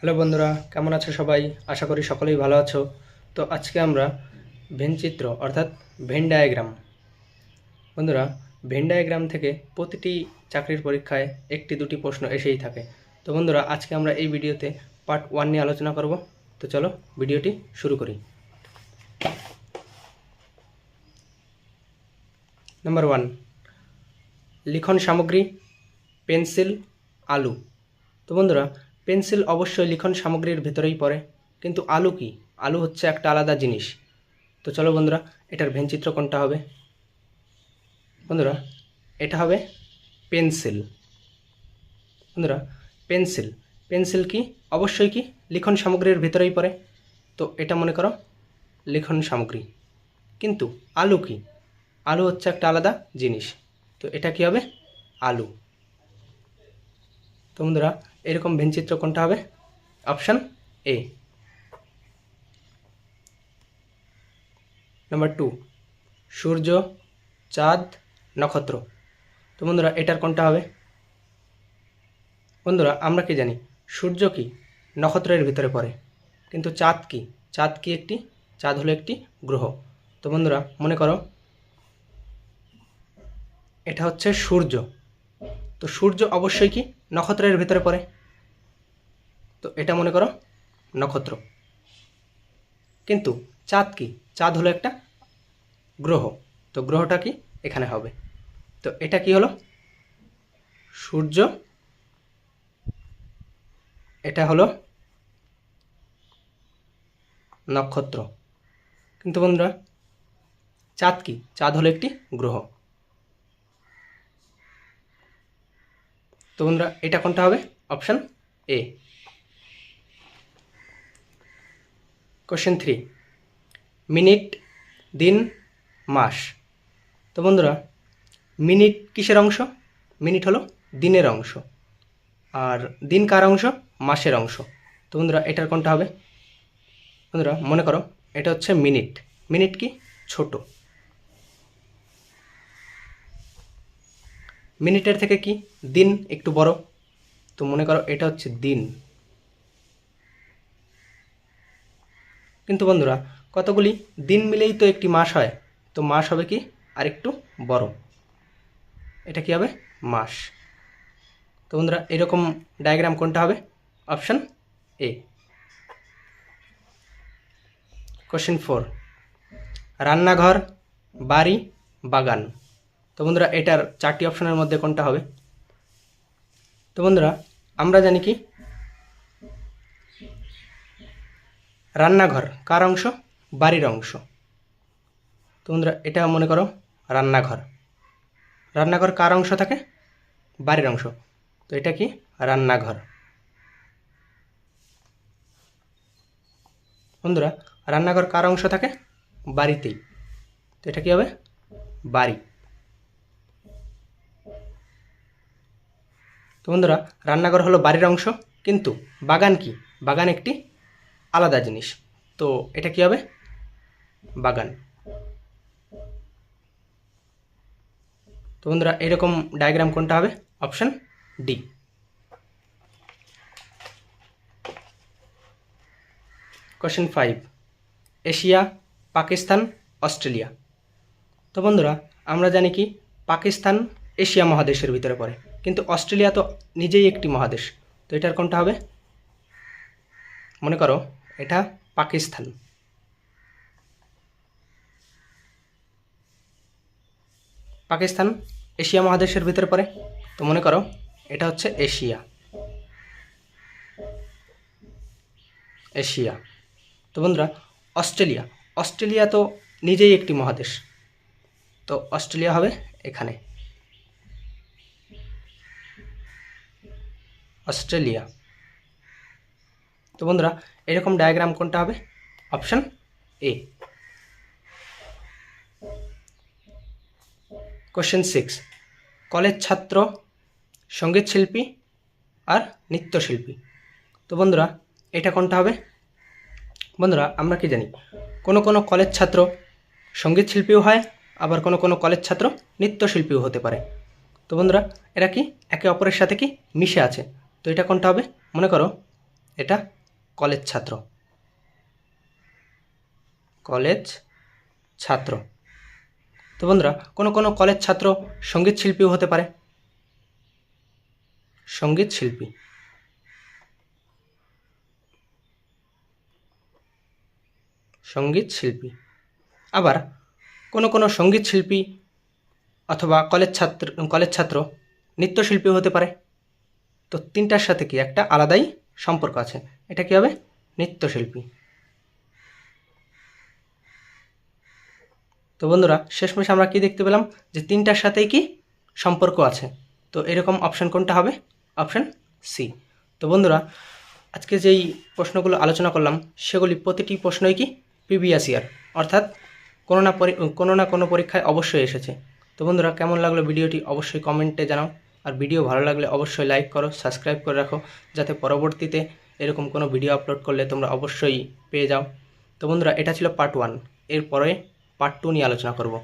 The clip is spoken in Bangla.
হ্যালো বন্ধুরা, কেমন আছো সবাই? আশা করি সকলেই ভালো আছো। তো আজকে আমরা ভেন চিত্র অর্থাৎ ভেন ডায়াগ্রাম, বন্ধুরা, ভেন ডায়াগ্রাম থেকে প্রতিটি চাকরির পরীক্ষায় একটি দুটি প্রশ্ন এসেই থাকে। তো বন্ধুরা, আজকে আমরা এই ভিডিওতে পার্ট 1 নিয়ে আলোচনা করব। তো চলো ভিডিওটি শুরু করি। নাম্বার 1, লিখন সামগ্রী, পেন্সিল, আলু। তো বন্ধুরা, পেন্সিল অবশ্যই লিখন সামগ্রীর ভেতরেই পড়ে, কিন্তু আলু কি? আলু হচ্ছে একটা আলাদা জিনিস। তো চলো বন্ধুরা, এটার ভেনচিত্র কোনটা হবে? বন্ধুরা, এটা হবে পেন্সিল। বন্ধুরা, পেন্সিল পেন্সিল কি? অবশ্যই কি লিখন সামগ্রীর ভেতরেই পড়ে। তো এটা মনে করো লিখন সামগ্রী। কিন্তু আলু কি? আলু হচ্ছে একটা আলাদা জিনিস। তো এটা কি হবে? আলু। তো বন্ধুরা, এরকম ভেনচিত্র কোনটা হবে? Option A. নাম্বার 2, সূর্য, চাঁদ, নক্ষত্র। তো বন্ধুরা, এটার কোনটা হবে? বন্ধুরা, আমরা কি জানি সূর্য কি? নক্ষত্রের ভিতরে পড়ে। কিন্তু চাঁদ কি? চাঁদ হলো একটি গ্রহ। তো বন্ধুরা, মনে করো এটা হচ্ছে সূর্য। তো সূর্য অবশ্যই কি নক্ষত্রের ভিতরে পড়ে। তো এটা মনে করো নক্ষত্র। কিন্তু চাঁদ কি? চাঁদ হলো একটা গ্রহ। তো গ্রহটা কি এখানে হবে? তো এটা কি হলো? সূর্য, এটা হলো নক্ষত্র। কিন্তু বন্ধুরা, চাঁদ কি? চাঁদ হলো একটি গ্রহ। তো বন্ধুরা, এটা কোনটা হবে? Option A. কোশ্চেন 3, মিনিট, দিন, মাস। তো বন্ধুরা, মিনিট কিসের অংশ? মিনিট হলো দিনের অংশ। আর দিন কার অংশ? মাসের অংশ। তো বন্ধুরা, এটার কোনটা হবে? বন্ধুরা, মনে করো এটা হচ্ছে মিনিট। মিনিট কি? ছোট। মিনিটের থেকে কি দিন একটু বড়। তো মনে করো এটা হচ্ছে দিন। কিন্তু বন্ধুরা, কতগুলি দিন মিলেই তো একটি মাস হয়। তো মাস হবে কি আর একটু বড়। এটা কি হবে? মাস। তো বন্ধুরা, এরকম ডায়াগ্রাম কোনটা হবে? Option A. কোশ্চেন 4, রান্নাঘর, বাড়ি, বাগান। তো বন্ধুরা, এটার 4টি অপশনের মধ্যে কোনটা হবে? তো বন্ধুরা, আমরা জানি কি রান্নাঘর কার অংশ? বাড়ির অংশ। তো বন্ধুরা, এটা মনে করো রান্নাঘর। রান্নাঘর কার অংশ থাকে? বাড়ির অংশ। তো এটা কি? রান্নাঘর। বন্ধুরা, রান্নাঘর কার অংশ থাকে? বাড়িতেই। তো এটা কি হবে? বাড়ি। তো বন্ধুরা, রান্নাঘর হলো বাড়ির অংশ, কিন্তু বাগান কি? বাগান একটি আলাদা জিনিস। তো এটা কি হবে? বাগান। তো বন্ধুরা, এরকম ডায়াগ্রাম কোনটা হবে? Option D. Question 5, Asia, Pakistan, Australia. তো বন্ধুরা, আমরা জানি কি পাকিস্তান এশিয়া মহাদেশের ভিতরে পড়ে, কিন্তু অস্ট্রেলিয়া তো নিজেই একটি মহাদেশ। তো এটার কোনটা হবে? মনে করো এটা পাকিস্তান। পাকিস্তান এশিয়া মহাদেশের ভিতরে পড়ে। তো মনে করো এটা হচ্ছে এশিয়া। এশিয়া। তো বন্ধুরা, অস্ট্রেলিয়া অস্ট্রেলিয়া তো নিজেই একটি মহাদেশ। তো অস্ট্রেলিয়া হবে এখানে। অস্ট্রেলিয়া। তো বন্ধুরা, এরকম ডায়াগ্রাম কোনটা হবে? Option A. কোশ্চেন 6, কলেজ ছাত্র, সঙ্গীত শিল্পী আর নৃত্যশিল্পী। তো বন্ধুরা, এটা কোনটা হবে? বন্ধুরা, আমরা কি জানি কোনো কোনো কলেজ ছাত্র সঙ্গীত শিল্পীও হয়, আবার কোনো কোনো কলেজ ছাত্র নৃত্যশিল্পীও হতে পারে। তো বন্ধুরা, এরা কি একে অপরের সাথে কি মিশে আছে। তো এটা কোনটা হবে? মনে করো এটা কলেজ ছাত্র, কলেজ ছাত্র। তো বন্ধুরা কোনো কোনো কলেজ ছাত্র সঙ্গীত শিল্পীও হতে পারে, সঙ্গীত শিল্পী। সঙ্গীত শিল্পী। আবার কোনো কোনো সঙ্গীত শিল্পী অথবা কলেজ ছাত্র নৃত্যশিল্পীও হতে পারে। তো তিনটার সাথে কি একটা আলাদাই সম্পর্ক আছে, এটা কি হবে? নৃত্যশিল্পী। তো বন্ধুরা শেষমেশ আমরা কি দেখতে পেলাম যে তিনটার সাথেই কি সম্পর্ক আছে। তো এরকম অপশান কোনটা হবে? Option C. তো বন্ধুরা আজকে যেই প্রশ্নগুলো আলোচনা করলাম সেগুলি প্রতিটি প্রশ্নই কি প্রিভিয়াস ইয়ার, অর্থাৎ কোনো না কোনো পরীক্ষায় অবশ্যই এসেছে। তো বন্ধুরা কেমন লাগলো ভিডিওটি অবশ্যই কমেন্টে জানাও, আর ভিডিও ভালো লাগলে অবশ্যই লাইক করো, সাবস্ক্রাইব করে রাখো, যাতে পরবর্তীতে এরকম কোনো ভিডিও আপলোড করলে তোমরা অবশ্যই পেয়ে যাও। তো বন্ধুরা এটা ছিল পার্ট 1, এরপরে পার্ট 2 নিয়ে আলোচনা করব।